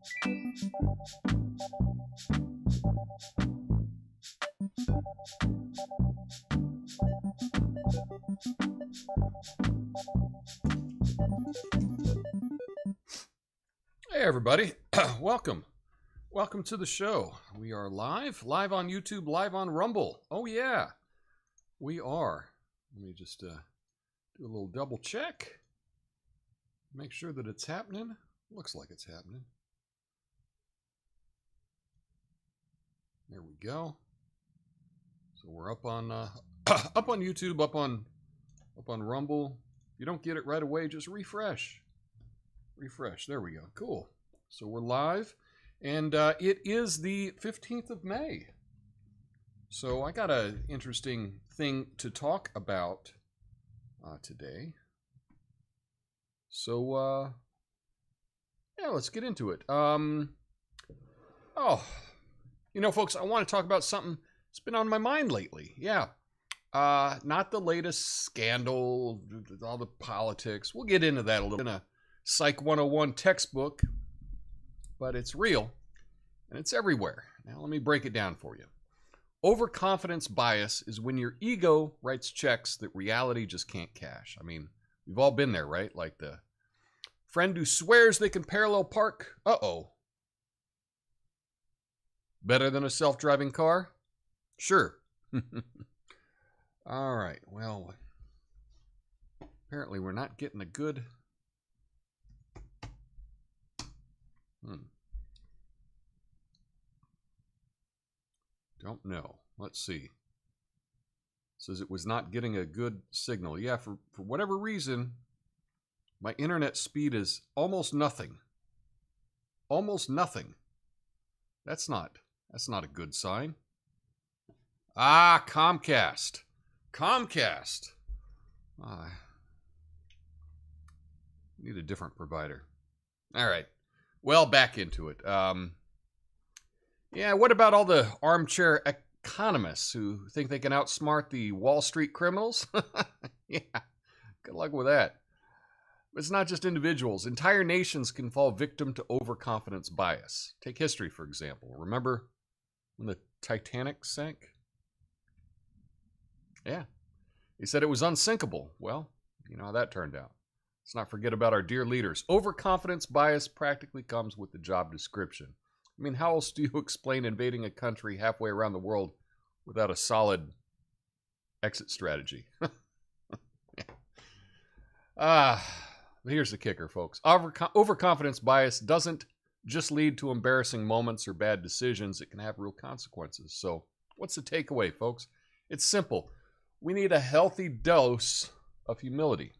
Hey everybody, welcome to the show. We are live on YouTube, live on Rumble. Oh yeah, we are. Let me just do a little double check, make sure that it's happening. Looks like it's happening. There we go. So we're up on up on YouTube, up on Rumble. If you don't get it right away, just refresh. There we go. Cool. So we're live, and it is the 15th of May. So I got an interesting thing to talk about today. So yeah, let's get into it. Oh, you know, folks, I want to talk about something that's been on my mind lately. Yeah. Not the latest scandal, all the politics. We'll get into that a little in a Psych 101 textbook, but it's real and it's everywhere. Now let me break it down for you. Overconfidence bias is when your ego writes checks that reality just can't cash. I mean, we've all been there, right? Like the friend who swears they can parallel park. Uh-oh. Better than a self-driving car? Sure. All right, well, apparently we're not getting a good... Don't know. Let's see. It says it was not getting a good signal. Yeah, for whatever reason, my internet speed is almost nothing. Almost nothing. That's not a good sign. Ah, Comcast. Need a different provider. All right. Well, back into it. Yeah, what about all the armchair economists who think they can outsmart the Wall Street criminals? Yeah, good luck with that. But it's not just individuals. Entire nations can fall victim to overconfidence bias. Take history, for example. Remember when the Titanic sank? Yeah. He said it was unsinkable. Well, you know how that turned out. Let's not forget about our dear leaders. Overconfidence bias practically comes with the job description. I mean, how else do you explain invading a country halfway around the world without a solid exit strategy? But here's the kicker, folks. Overconfidence bias doesn't just lead to embarrassing moments or bad decisions. It can have real consequences. So what's the takeaway, folks? It's simple. We need a healthy dose of humility.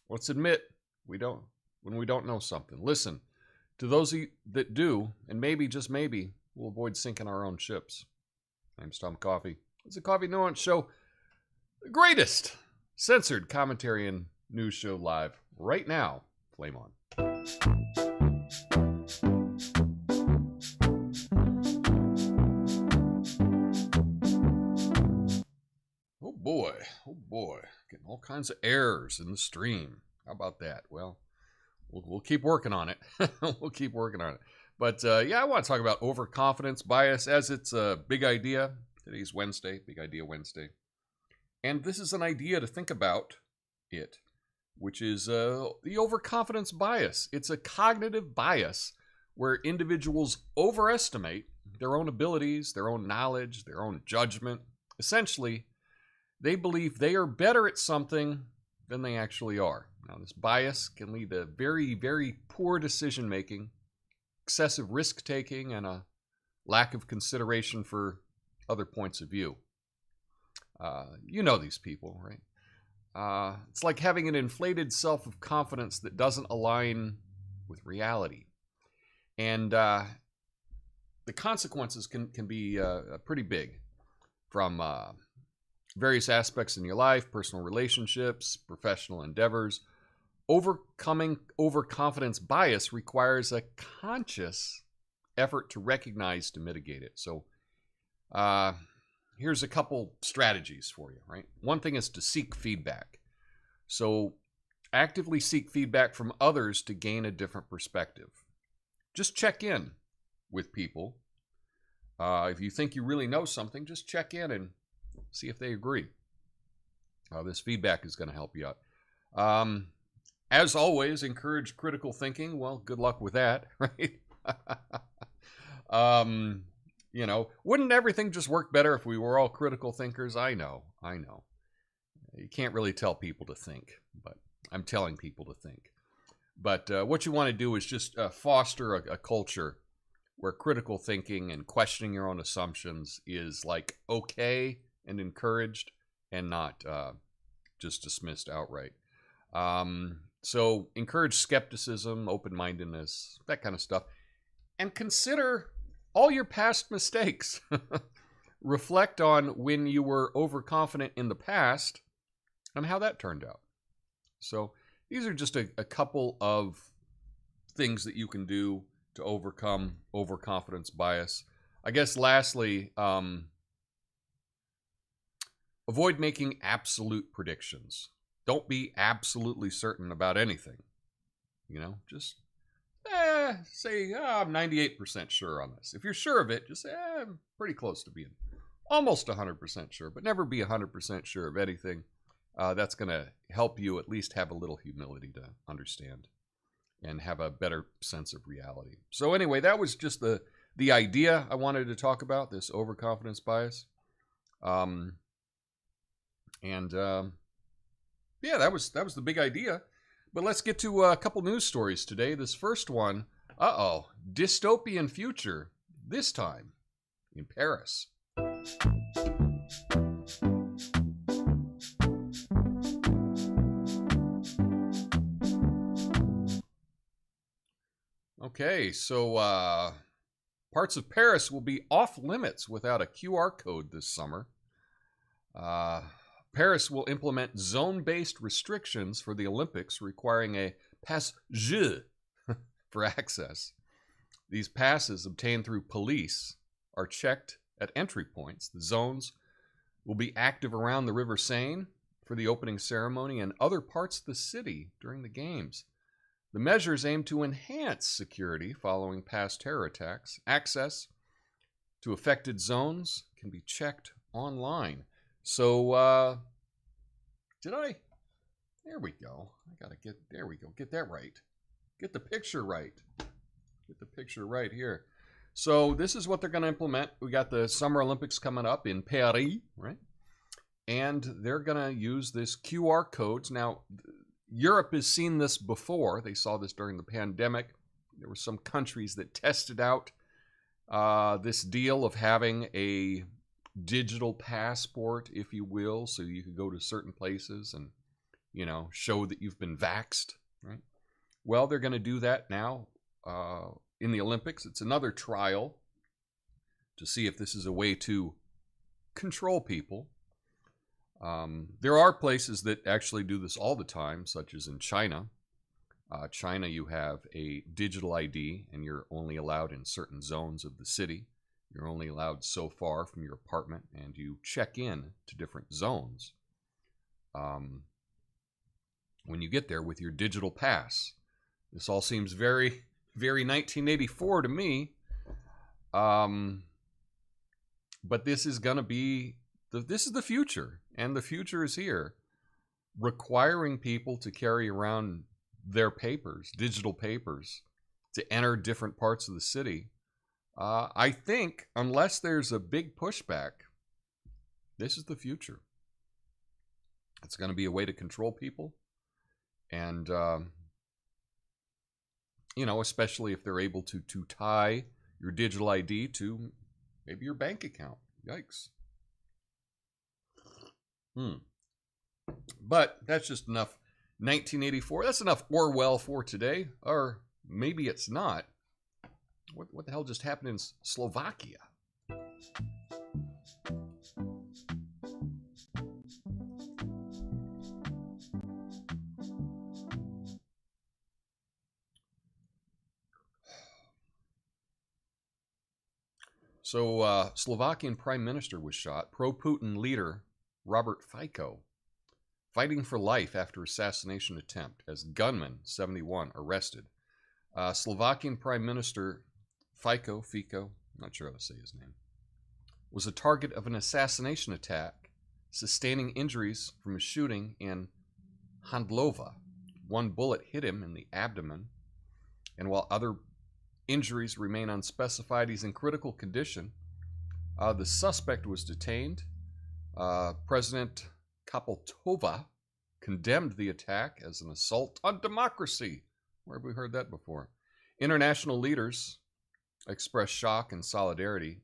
Let's admit when we don't know something. Listen to those that do, and maybe, just maybe, we'll avoid sinking our own ships. I'm Tom Coffey. It's a Coffey Nuance show. The greatest censored commentary and news show live right now. Flame on. Oh boy, getting all kinds of errors in the stream. How about that? Well, we'll keep working on it. We'll keep working on it. But yeah, I want to talk about overconfidence bias as it's a big idea. Today's Wednesday, Big Idea Wednesday. And this is an idea to think about it, which is the overconfidence bias. It's a cognitive bias where individuals overestimate their own abilities, their own knowledge, their own judgment. Essentially, they believe they are better at something than they actually are. Now, this bias can lead to very, very poor decision-making, excessive risk-taking, and a lack of consideration for other points of view. You know these people, right? It's like having an inflated self of confidence that doesn't align with reality. And the consequences can be pretty big from various aspects in your life, personal relationships, professional endeavors. Overcoming overconfidence bias requires a conscious effort to recognize, to mitigate it. So here's a couple strategies for you, right? One thing is to seek feedback. So Actively seek feedback from others to gain a different perspective. Just check in with people. If you think you really know something, just check in and see if they agree. This feedback is going to help you out. As always, encourage critical thinking. Well, good luck with that, right? You know, wouldn't everything just work better if we were all critical thinkers? I know. You can't really tell people to think, but I'm telling people to think. But what you want to do is just foster a culture where critical thinking and questioning your own assumptions is like okay and encouraged and not just dismissed outright. So encourage skepticism, open-mindedness, that kind of stuff. And consider all your past mistakes. Reflect on when you were overconfident in the past and how that turned out. So these are just a couple of things that you can do to overcome overconfidence bias. I guess lastly, avoid making absolute predictions. Don't be absolutely certain about anything. You know, just say, I'm 98% sure on this. If you're sure of it, just say, I'm pretty close to being almost 100% sure, but never be 100% sure of anything. That's going to help you at least have a little humility to understand and have a better sense of reality. So anyway, that was just the idea I wanted to talk about, this overconfidence bias. Yeah, that was the big idea. But let's get to a couple news stories today. This first one, dystopian future, this time in Paris. Okay, so parts of Paris will be off limits without a QR code this summer. Paris will implement zone-based restrictions for the Olympics, requiring a pass jeu for access. These passes, obtained through police, are checked at entry points. The zones will be active around the River Seine for the opening ceremony and other parts of the city during the games. The measures aim to enhance security following past terror attacks. Access to affected zones can be checked online. So, there we go. There we go. Get that right. Get the picture right. Get the picture right here. So this is what they're going to implement. We got the Summer Olympics coming up in Paris, right? And they're going to use this QR codes. Now, Europe has seen this before. They saw this during the pandemic. There were some countries that tested out this deal of having a digital passport, if you will, so you could go to certain places and, you know, show that you've been vaxxed, right? Well, they're going to do that now in the Olympics. It's another trial to see if this is a way to control people. There are places that actually do this all the time, such as in China. China, you have a digital ID, and you're only allowed in certain zones of the city. You're only allowed so far from your apartment, and you check in to different zones when you get there with your digital pass. This all seems very, very 1984 to me. But this is going to be, this is the future, and the future is here. Requiring people to carry around their papers, digital papers, to enter different parts of the city. I think, unless there's a big pushback, this is the future. It's going to be a way to control people. And, you know, especially if they're able to tie your digital ID to maybe your bank account. Yikes. But that's just enough 1984. That's enough Orwell for today. Or maybe it's not. What the hell just happened in Slovakia? So, Slovakian Prime Minister was shot. Pro-Putin leader Robert Fico fighting for life after assassination attempt as gunman 71 arrested. Slovakian Prime Minister Fico, I'm not sure how to say his name, was a target of an assassination attack, sustaining injuries from a shooting in Handlova. One bullet hit him in the abdomen, and while other injuries remain unspecified, he's in critical condition. The suspect was detained. President Kapeltova condemned the attack as an assault on democracy. Where have we heard that before? International leaders expressed shock and solidarity.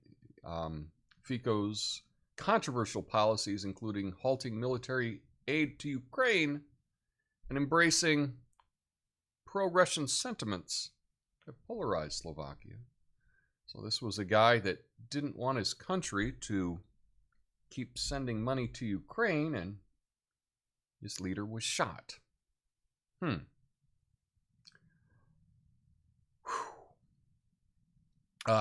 Fico's controversial policies, including halting military aid to Ukraine and embracing pro-Russian sentiments, have polarized Slovakia. So this was a guy that didn't want his country to keep sending money to Ukraine, and his leader was shot.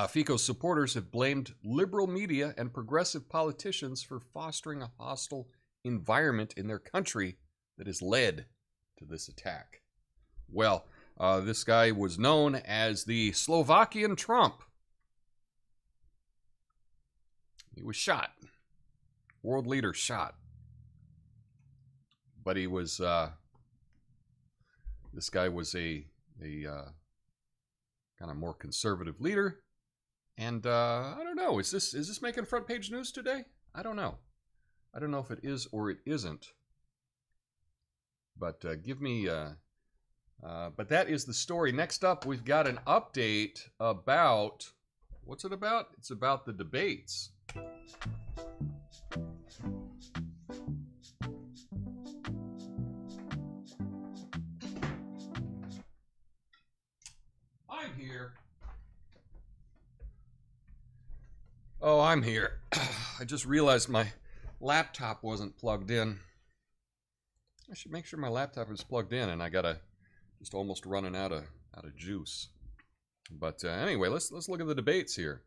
Fico's supporters have blamed liberal media and progressive politicians for fostering a hostile environment in their country that has led to this attack. Well, this guy was known as the Slovakian Trump. He was shot. World leader shot. But he was, this guy was a kind of more conservative leader. And I don't know, is this making front page news today? I don't know. I don't know if it is or it isn't. But give me, but that is the story. Next up, we've got an update about, what's it about? It's about the debates. I'm here. Oh, I'm here. I just realized my laptop wasn't plugged in. I should make sure my laptop is plugged in, and I gotta just almost running out of juice. But anyway, let's look at the debates here.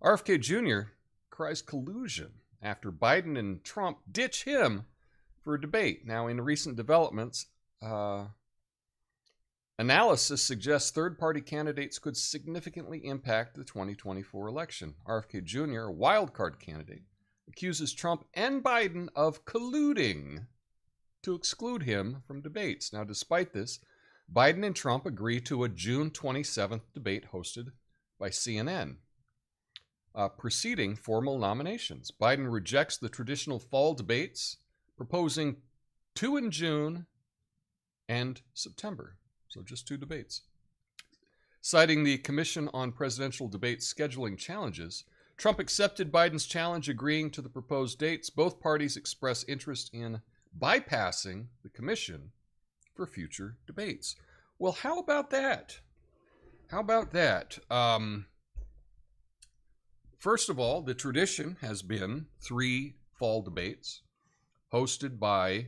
RFK Jr. cries collusion after Biden and Trump ditch him for a debate. Now, in recent developments, analysis suggests third-party candidates could significantly impact the 2024 election. RFK Jr., a wildcard candidate, accuses Trump and Biden of colluding to exclude him from debates. Now, despite this, Biden and Trump agree to a June 27th debate hosted by CNN, preceding formal nominations. Biden rejects the traditional fall debates, proposing 2 in June and September. So just 2 debates. Citing the Commission on Presidential Debates scheduling challenges, Trump accepted Biden's challenge, agreeing to the proposed dates. Both parties express interest in bypassing the commission for future debates. Well, how about that? How about that? First of all, the tradition has been 3 fall debates hosted by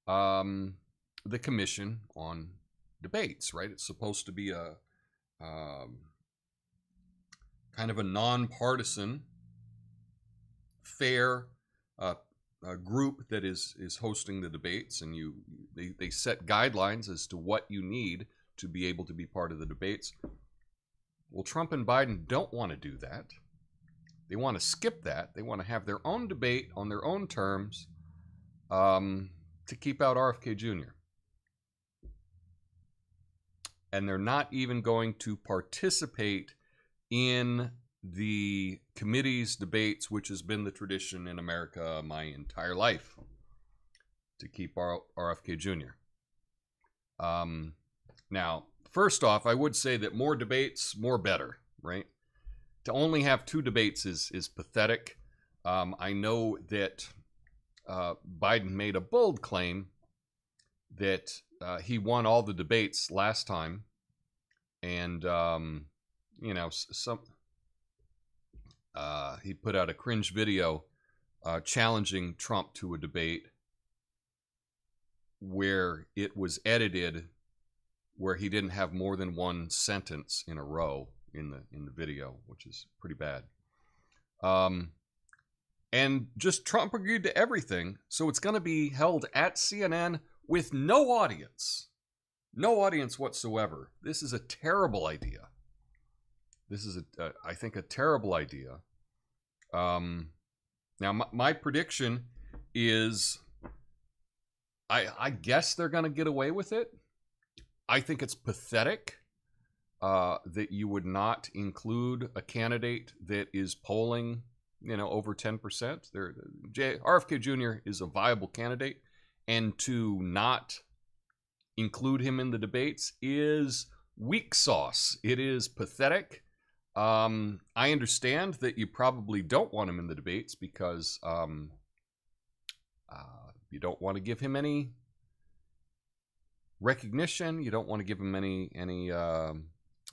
the Commission on Debates, right? It's supposed to be a kind of a nonpartisan, fair group that is hosting the debates, and they set guidelines as to what you need to be able to be part of the debates. Well, Trump and Biden don't want to do that. They want to skip that. They want to have their own debate on their own terms to keep out RFK Jr. And they're not even going to participate in the committee's debates, which has been the tradition in America my entire life, to keep RFK Jr. Now, first off, I would say that more debates, more better, right? To only have 2 debates is pathetic. I know that Biden made a bold claim that he won all the debates last time, and you know, he put out a cringe video challenging Trump to a debate where it was edited where he didn't have more than one sentence in a row in the video, which is pretty bad. And just Trump agreed to everything, so it's going to be held at CNN with no audience. No audience whatsoever. This is a terrible idea. This is, I think, a terrible idea. Now, my prediction is, I guess they're going to get away with it. I think it's pathetic that you would not include a candidate that is polling, over 10%. RFK Jr. is a viable candidate, and to not include him in the debates is weak sauce. It is pathetic. I understand that you probably don't want him in the debates because you don't want to give him any recognition. You don't want to give him any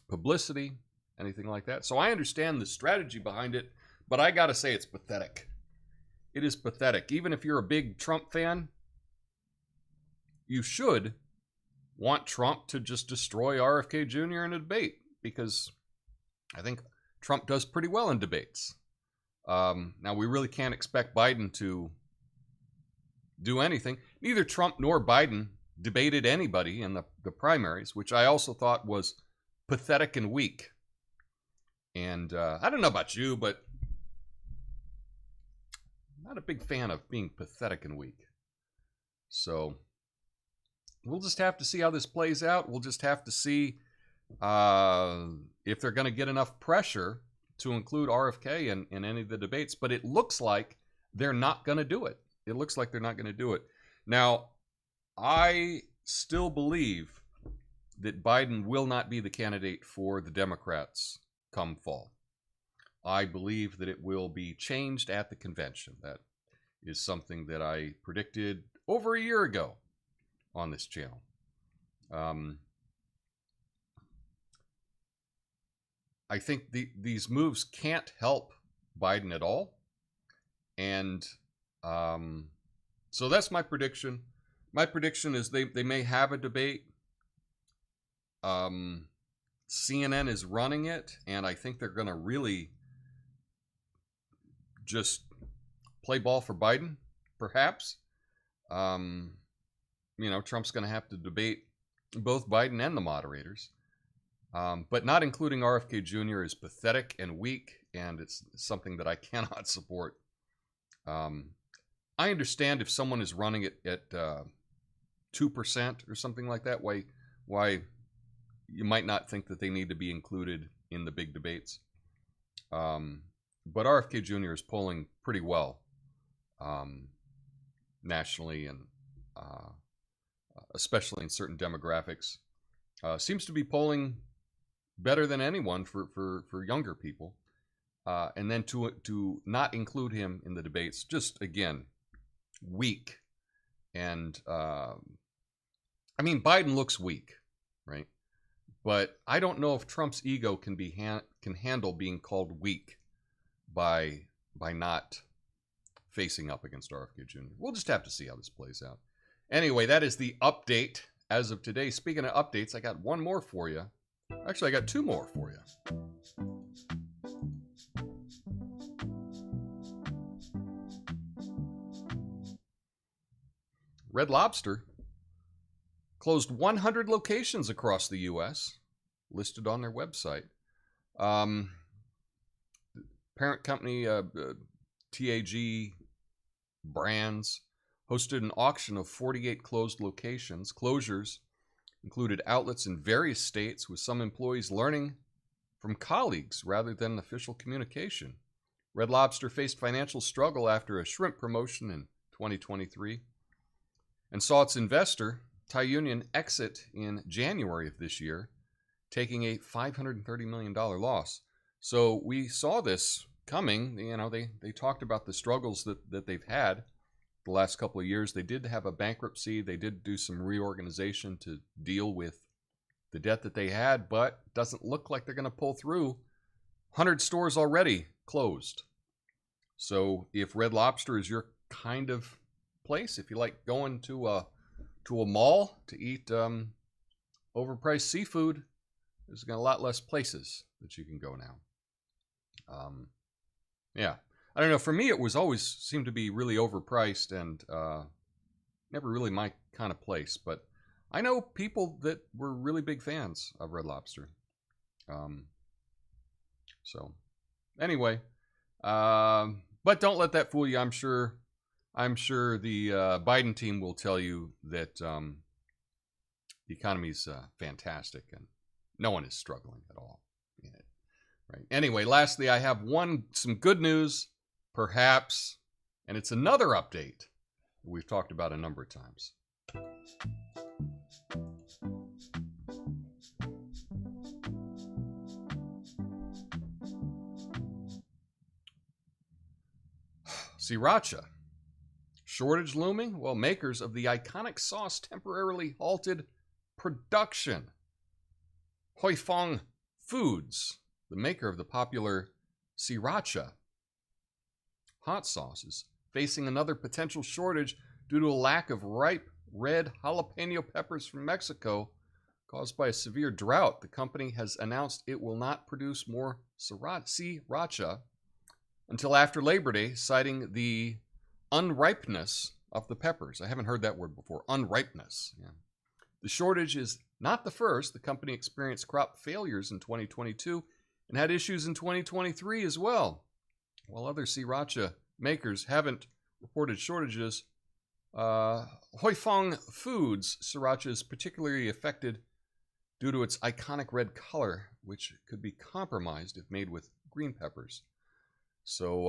publicity, anything like that. So I understand the strategy behind it, but I got to say it's pathetic. It is pathetic. Even if you're a big Trump fan, you should want Trump to just destroy RFK Jr. in a debate, because I think Trump does pretty well in debates. Now, we really can't expect Biden to do anything. Neither Trump nor Biden debated anybody in the primaries, which I also thought was pathetic and weak. And I don't know about you, but I'm not a big fan of being pathetic and weak. So we'll just have to see how this plays out. We'll just have to see if they're going to get enough pressure to include RFK in any of the debates. But it looks like they're not going to do it. It looks like they're not going to do it. Now, I still believe that Biden will not be the candidate for the Democrats come fall. I believe that it will be changed at the convention. That is something that I predicted over a year ago on this channel. I think these moves can't help Biden at all. And so that's my prediction. My prediction is they may have a debate. CNN is running it, and I think they're going to really just play ball for Biden, perhaps. Trump's going to have to debate both Biden and the moderators. But not including RFK Jr. is pathetic and weak, and it's something that I cannot support. I understand if someone is running it at 2% or something like that, why you might not think that they need to be included in the big debates. But RFK Jr. is polling pretty well nationally, and especially in certain demographics. Seems to be polling better than anyone for younger people. And then to not include him in the debates, just, again, weak. And, Biden looks weak, right? But I don't know if Trump's ego can handle being called weak by not facing up against RFK Jr. We'll just have to see how this plays out. Anyway, that is the update as of today. Speaking of updates, I got one more for you. Actually, I got two more for you. Red Lobster closed 100 locations across the U.S., listed on their website. Parent company TAG Brands hosted an auction of 48 closed locations. Closures included outlets in various states, with some employees learning from colleagues rather than official communication. Red Lobster faced financial struggle after a shrimp promotion in 2023 and saw its investor, Thai Union, exit in January of this year, taking a $530 million loss. So we saw this coming. They talked about the struggles that they've had the last couple of years. They did have a bankruptcy. They did do some reorganization to deal with the debt that they had, but it doesn't look like they're going to pull through. 100 stores already closed. So if Red Lobster is your kind of place, if you like going to a mall to eat overpriced seafood. There's got a lot less places that you can go now. Yeah. I don't know. For me, it was always seemed to be really overpriced and never really my kind of place. But I know people that were really big fans of Red Lobster. So anyway, but don't let that fool you. I'm sure the Biden team will tell you that the economy's fantastic and no one is struggling at all in it. Right. Anyway, lastly, I have some good news, perhaps, and it's another update that we've talked about a number of times. Sriracha shortage looming? Well, makers of the iconic sauce temporarily halted production. Huifeng Foods, the maker of the popular Sriracha hot sauce, is facing another potential shortage due to a lack of ripe red jalapeno peppers from Mexico caused by a severe drought. The company has announced it will not produce more Sriracha until after Labor Day, citing the unripeness of the peppers. I haven't heard that word before, unripeness. Yeah. The shortage is not the first. The company experienced crop failures in 2022 and had issues in 2023 as well. While other Sriracha makers haven't reported shortages, Huifeng Foods Sriracha is particularly affected due to its iconic red color, which could be compromised if made with green peppers. So,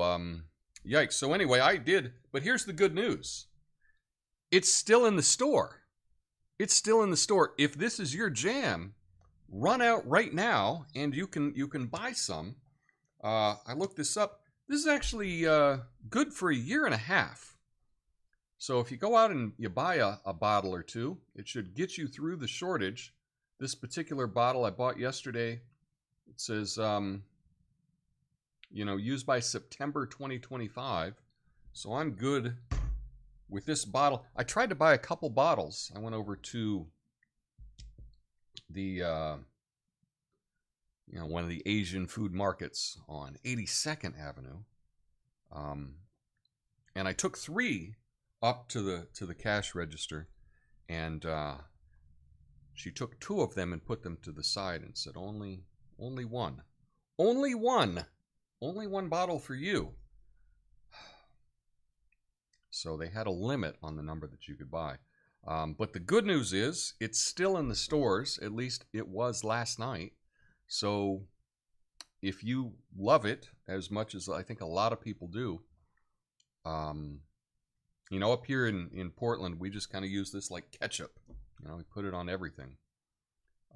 yikes. So anyway, I did, but here's the good news. It's still in the store. It's still in the store. If this is your jam, run out right now and you can buy some. I looked this up. This is actually good for a year and a half. So if you go out and you buy a bottle or two, it should get you through the shortage. This particular bottle I bought yesterday, it says, used by September 2025. So I'm good with this bottle. I tried to buy a couple bottles. I went over to the, one of the Asian food markets on 82nd Avenue. And I took 3 up to the cash register, and she took 2 of them and put them to the side and said, only one. Only one bottle for you. So they had a limit on the number that you could buy. But the good news is it's still in the stores. At least it was last night. So if you love it as much as I think a lot of people do, up here in Portland, we just kind of use this like ketchup. We put it on everything.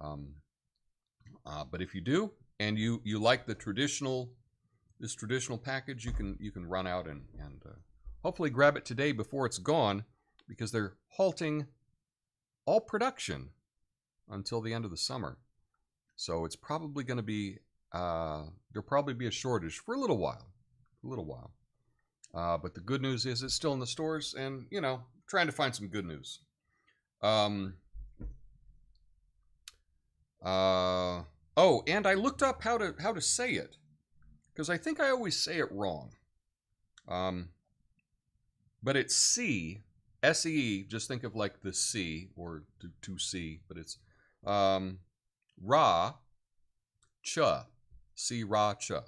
But if you do, and you like this traditional package, you can run out and hopefully grab it today before it's gone, because they're halting all production until the end of the summer. So it's probably going to be there'll probably be a shortage for a little while. But the good news is it's still in the stores, and trying to find some good news. And I looked up how to say it, because I think I always say it wrong. But it's S-E-E, just think of like the sea, or to see, but it's Ra-cha, Sriracha,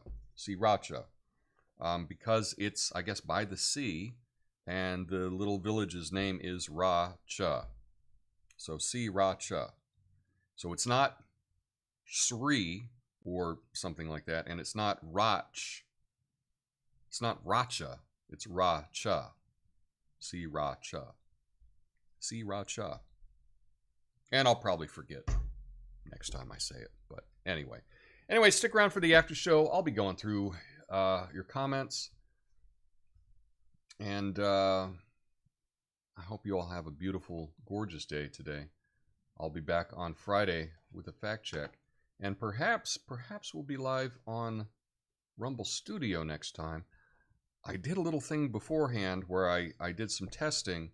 because it's, I guess, by the sea, and the little village's name is Ra-cha. So Sriracha. So it's not Sri or something like that, and it's not Rach. It's not Racha. It's Ra-cha. Sriracha. And I'll probably forget next time I say it. But anyway, stick around for the after show. I'll be going through your comments. And I hope you all have a beautiful, gorgeous day today. I'll be back on Friday with a fact check. And perhaps we'll be live on Rumble Studio next time. I did a little thing beforehand where I did some testing,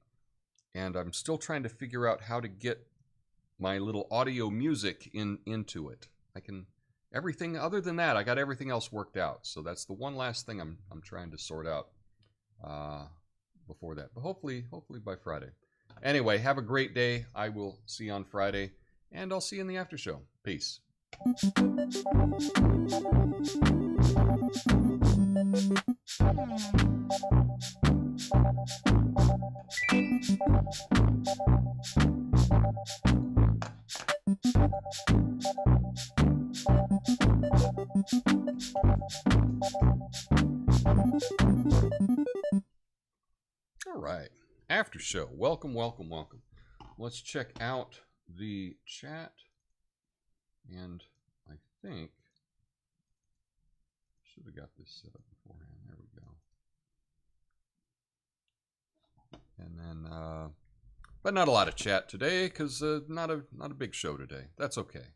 and I'm still trying to figure out how to get my little audio music into it. I can everything other than that, I got everything else worked out. So that's the one last thing I'm trying to sort out before that. But hopefully by Friday. Anyway, have a great day. I will see you on Friday, and I'll see you in the after show. Peace. All right, after show. Welcome. Let's check out the chat, and I think should have got this set up beforehand. There we go. And then, but not a lot of chat today because not a big show today. That's okay.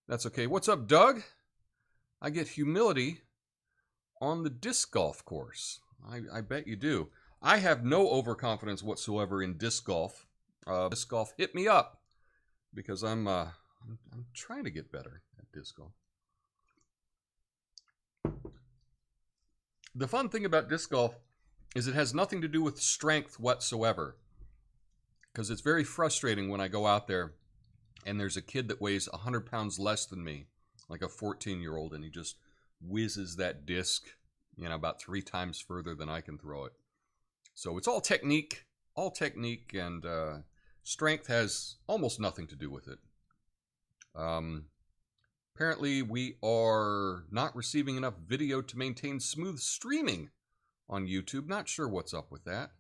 That's okay. What's up, Doug? I get humility on the disc golf course. I bet you do. I have no overconfidence whatsoever in disc golf. Disc golf, hit me up because I'm trying to get better at disc golf. The fun thing about disc golf is it has nothing to do with strength whatsoever, because it's very frustrating when I go out there and there's a kid that weighs 100 pounds less than me, like a 14-year-old, and he just whizzes that disc, about 3 times further than I can throw it. So it's all technique, and strength has almost nothing to do with it. Apparently, we are not receiving enough video to maintain smooth streaming on YouTube. Not sure what's up with that,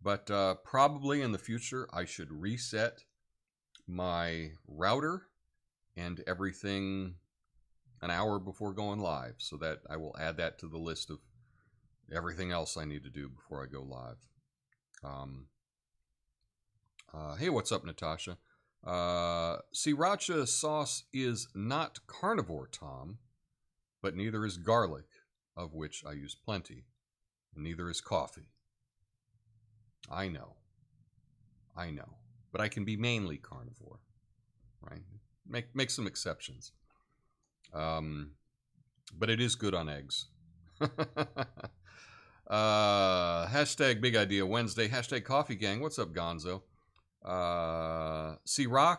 but probably in the future I should reset my router and everything an hour before going live, so that I will add that to the list of everything else I need to do before I go live. Hey, what's up, Natasha? Sriracha sauce is not carnivore, Tom, but neither is garlic, of which I use plenty, and neither is coffee. I know, but I can be mainly carnivore, right? Make some exceptions. But it is good on eggs. Hashtag Big Idea Wednesday. Hashtag Coffee Gang. What's up, Gonzo? Sriracha.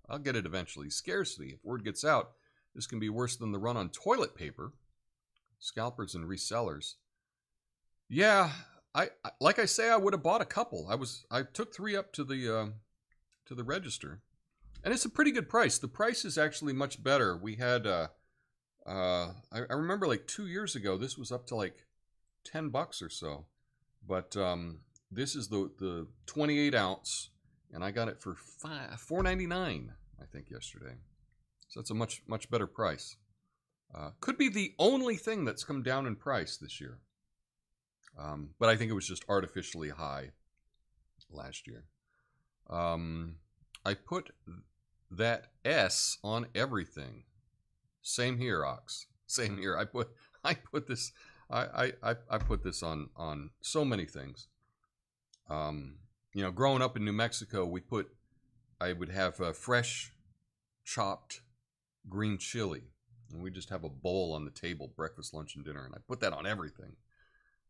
I'll get it eventually. Scarcity. If word gets out, this can be worse than the run on toilet paper. Scalpers and resellers. Yeah, I like I say, I would have bought a couple. I took 3 up to the register, and it's a pretty good price. The price is actually much better. We had I remember like 2 years ago, this was up to like $10 or so. But this is the 28 ounce, and I got it for $4.99, I think, yesterday. So it's a much better price. Could be the only thing that's come down in price this year. But I think it was just artificially high last year. I put that S on everything. Same here, Ox. Same here. I put this. I put this on so many things. Growing up in New Mexico, I would have fresh chopped green chili, and we just have a bowl on the table, breakfast, lunch, and dinner, and I put that on everything.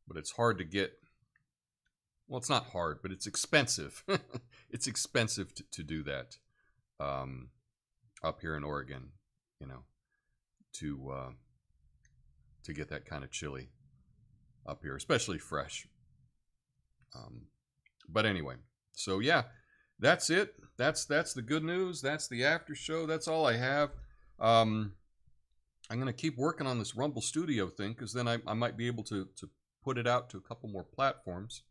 But it's hard to get. Well, it's not hard, but it's expensive. It's expensive to do that up here in Oregon, to get that kind of chili up here, especially fresh. But anyway, so yeah, that's it. That's the good news. That's the after show. That's all I have. I'm going to keep working on this Rumble Studio thing, because then I might be able to put it out to a couple more platforms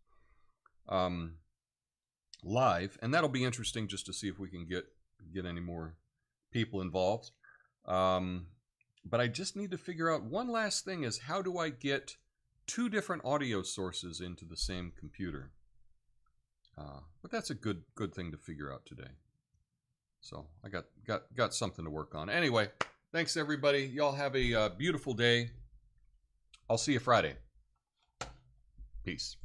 live, and that'll be interesting just to see if we can get any more people involved. But I just need to figure out one last thing, is how do I get 2 different audio sources into the same computer? But that's a good thing to figure out today. So I got something to work on. Anyway, thanks everybody. Y'all have a beautiful day. I'll see you Friday. Peace.